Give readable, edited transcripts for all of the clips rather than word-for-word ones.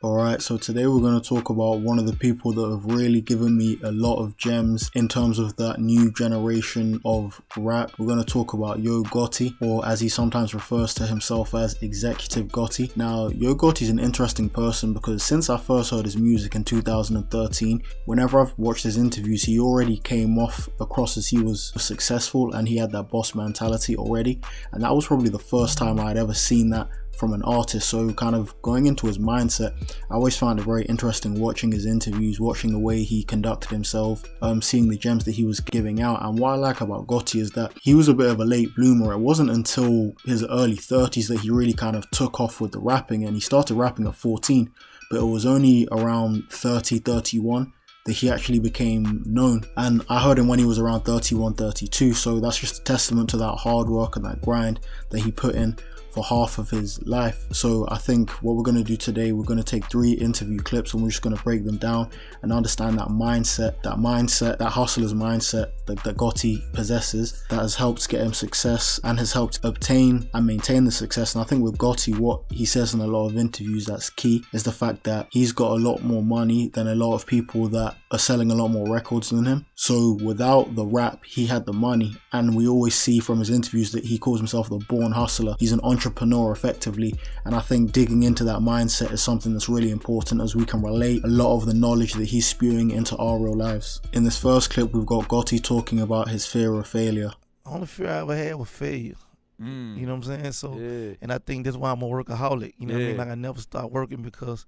Alright, so today we're going to talk about one of the people that have really given me a lot of gems in terms of that new generation of rap. We're going to talk about Yo Gotti, or as he sometimes refers to himself as Executive Gotti. Now, Yo Gotti is an interesting person because since I first heard his music in 2013, whenever I've watched his interviews, he already came off across as he was successful and he had that boss mentality already. And that was probably the first time I'd ever seen that from an artist. So kind of going into his mindset, I always found it very interesting watching his interviews, watching the way he conducted himself, seeing the gems that he was giving out. And what I like about Gotti is that he was a bit of a late bloomer. It wasn't until his early 30s that he really kind of took off with the rapping, and he started rapping at 14, but it was only around 30, 31 that he actually became known. And I heard him when he was around 31, 32, so that's just a testament to that hard work and that grind that he put in for half of his life. So I think what we're going to do today, we're going to take 3 interview clips and we're just going to break them down and understand that mindset, that hustler's mindset that Gotti possesses, that has helped get him success and has helped obtain and maintain the success. And I think with Gotti, what he says in a lot of interviews that's key is the fact that he's got a lot more money than a lot of people that are selling a lot more records than him. So without the rap, he had the money, and we always see from his interviews that he calls himself the born hustler. He's an entrepreneur effectively, and I think digging into that mindset is something that's really important as we can relate a lot of the knowledge that he's spewing into our real lives. In this first clip, we've got Gotti talking about his fear of failure. The only fear I ever had was failure. You know what I'm saying? So, and I think that's why I'm a workaholic. You know what I mean? Like I never stop working because,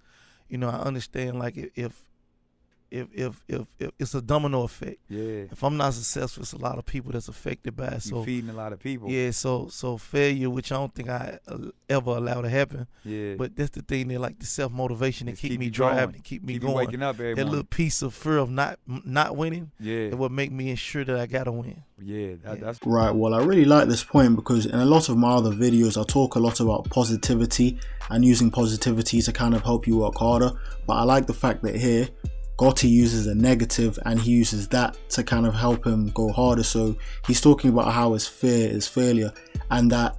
I understand like if it's a domino effect. Yeah. If I'm not successful, it's a lot of people that's affected by it. So you're feeding a lot of people. Yeah. So failure, which I don't think I ever allow to happen. Yeah. But that's the thing that like the self motivation that keep me driving, and keep me going. Waking up every that morning. Little piece of fear of not winning. Yeah. It would make me ensure that I gotta win. Yeah. That's right. Well, I really like this point because in a lot of my other videos, I talk a lot about positivity and using positivity to kind of help you work harder. But I like the fact that here, Gotti uses a negative and he uses that to kind of help him go harder. So he's talking about how his fear is failure, and that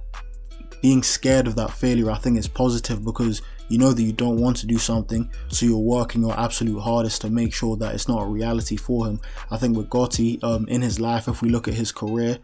being scared of that failure, I think, is positive because you know that you don't want to do something, so you're working your absolute hardest to make sure that it's not a reality for him. I think with Gotti, in his life, if we look at his career,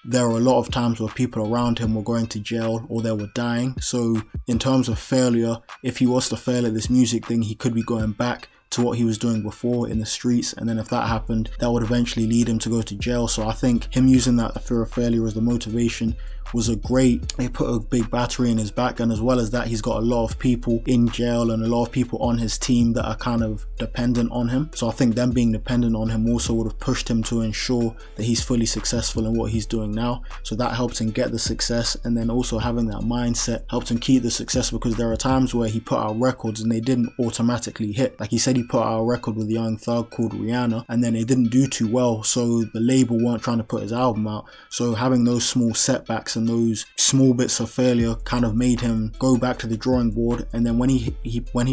there are a lot of times where people around him were going to jail or they were dying. So in terms of failure, if he was to fail at this music thing, he could be going back to what he was doing before in the streets, and then if that happened, that would eventually lead him to go to jail. So I think him using that fear of failure as the motivation was it put a big battery in his back, and as well as that, he's got a lot of people in jail and a lot of people on his team that are kind of dependent on him. So I think them being dependent on him also would have pushed him to ensure that he's fully successful in what he's doing now. So that helped him get the success, and then also having that mindset helped him keep the success, because there are times where he put out records and they didn't automatically hit. Like he said, he put out a record with a young thug called Rihanna, and then it didn't do too well, so the label weren't trying to put his album out. So having those small setbacks and those small bits of failure kind of made him go back to the drawing board. And then when he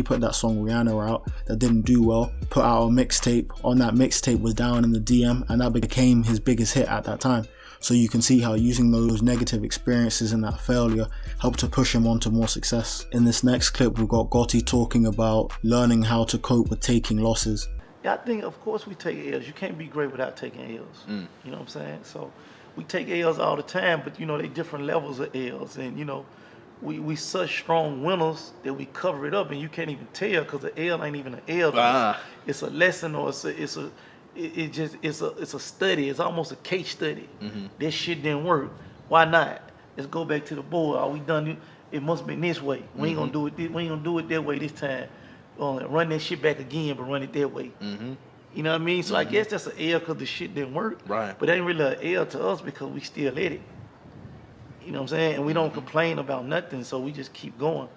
put that song Rihanna out that didn't do well, put out a mixtape. On that mixtape was Down in the DM, and that became his biggest hit at that time. So you can see how using those negative experiences and that failure helped to push him on to more success. In this next clip, we've got Gotti talking about learning how to cope with taking losses. Yeah, I think, of course, we take L's. You can't be great without taking L's. You know what I'm saying? So we take L's all the time, but, they different levels of L's. And, we such strong winners that we cover it up, and you can't even tell because the L ain't even an L. It's a lesson, or it's a study. It's almost a case study. This shit didn't work. Why not? Let's go back to the board. All we done, it must be this way. We ain't gonna do it. We ain't gonna do it that way this time. Run that shit back again, but run it that way. You know what I mean? So I guess that's an L because the shit didn't work. Right. But it ain't really an L to us because we still at it. You know what I'm saying? And we don't complain about nothing, so we just keep going.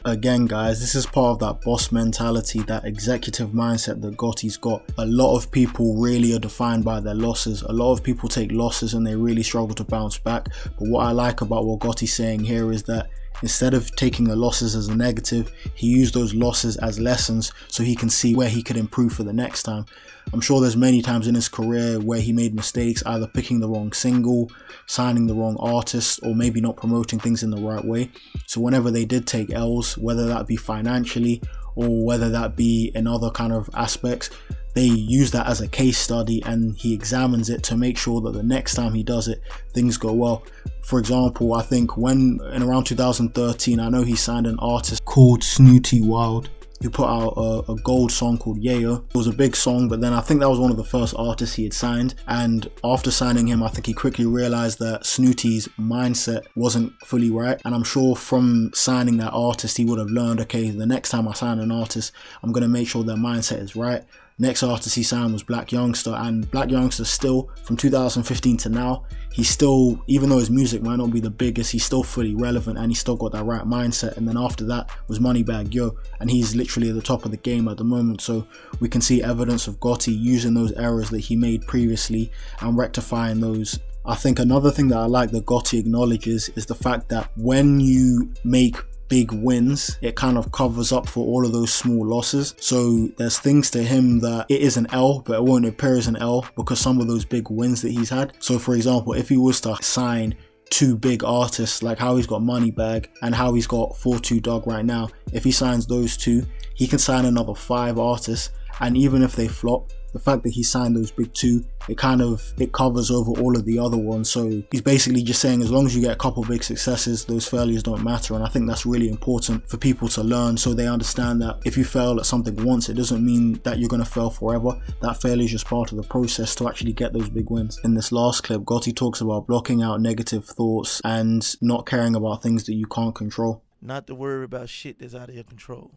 Again, guys, this is part of that boss mentality, that executive mindset that Gotti's got. A lot of people really are defined by their losses. A lot of people take losses and they really struggle to bounce back. But what I like about what Gotti's saying here is that instead of taking the losses as a negative, he used those losses as lessons so he can see where he could improve for the next time. I'm sure there's many times in his career where he made mistakes, either picking the wrong single, signing the wrong artist, or maybe not promoting things in the right way. So whenever they did take L's, whether that be financially or whether that be in other kind of aspects, they use that as a case study and he examines it to make sure that the next time he does it, things go well. For example, I think when in around 2013, I know he signed an artist called Snooty Wild, who put out a gold song called Yayo. It was a big song, but then I think that was one of the first artists he had signed. And after signing him, I think he quickly realized that Snooty's mindset wasn't fully right. And I'm sure from signing that artist, he would have learned, okay, the next time I sign an artist, I'm going to make sure their mindset is right. Next artist he signed was Black Youngster, and Black Youngster still, from 2015 to now, he's still, even though his music might not be the biggest, he's still fully relevant and he's still got that right mindset. And then after that was Moneybagg Yo, and he's literally at the top of the game at the moment. So we can see evidence of Gotti using those errors that he made previously and rectifying those. I think another thing that I like that Gotti acknowledges is the fact that when you make big wins, it kind of covers up for all of those small losses. So there's things to him that it is an L, but it won't appear as an L because some of those big wins that he's had. So for example, if he was to sign 2 big artists, like how he's got Moneybagg and how he's got 42 Dog right now, if he signs those 2, he can sign another 5 artists, and even if they flop, the fact that he signed those big 2, it covers over all of the other ones. So he's basically just saying as long as you get a couple big successes, those failures don't matter. And I think that's really important for people to learn, so they understand that if you fail at something once, it doesn't mean that you're going to fail forever. That failure is just part of the process to actually get those big wins. In this last clip, Gotti talks about blocking out negative thoughts and not caring about things that you can't control. Not to worry about shit that's out of your control.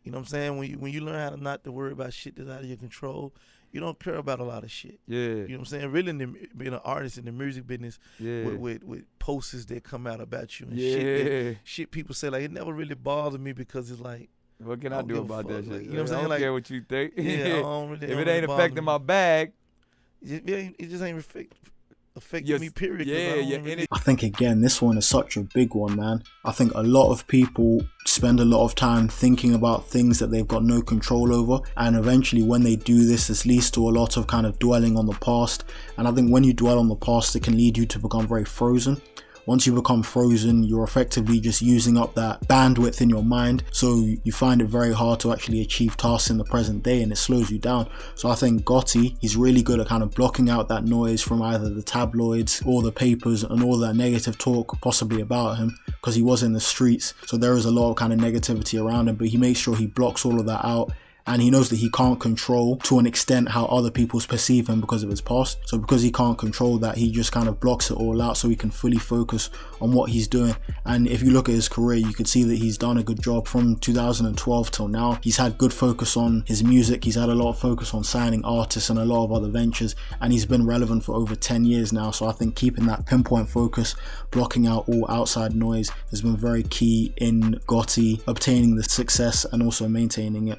You know what I'm saying? When you learn how to not to worry about shit that's out of your control, you don't care about a lot of shit. Yeah. You know what I'm saying? Really, being an artist in the music business, with posters that come out about you and shit people say, like, it never really bothered me because it's like, what can I do about that shit? Like, you know what I'm saying? I don't care what you think. Yeah, I don't really, if it ain't affecting my bag, it just ain't affecting me, period. I think again, this one is such a big one, man. I think a lot of people spend a lot of time thinking about things that they've got no control over, and eventually when they do this leads to a lot of kind of dwelling on the past. And I think when you dwell on the past, it can lead you to become very frozen. Once you become frozen, you're effectively just using up that bandwidth in your mind, so you find it very hard to actually achieve tasks in the present day, and it slows you down. So I think Gotti, he's really good at kind of blocking out that noise from either the tabloids or the papers and all that negative talk possibly about him, because he was in the streets, so there is a lot of kind of negativity around him, but he makes sure he blocks all of that out. And he knows that he can't control to an extent how other people perceive him because of his past. So because he can't control that, he just kind of blocks it all out so he can fully focus on what he's doing. And if you look at his career, you can see that he's done a good job from 2012 till now. He's had good focus on his music. He's had a lot of focus on signing artists and a lot of other ventures. And he's been relevant for over 10 years now. So I think keeping that pinpoint focus, blocking out all outside noise, has been very key in Gotti obtaining the success and also maintaining it.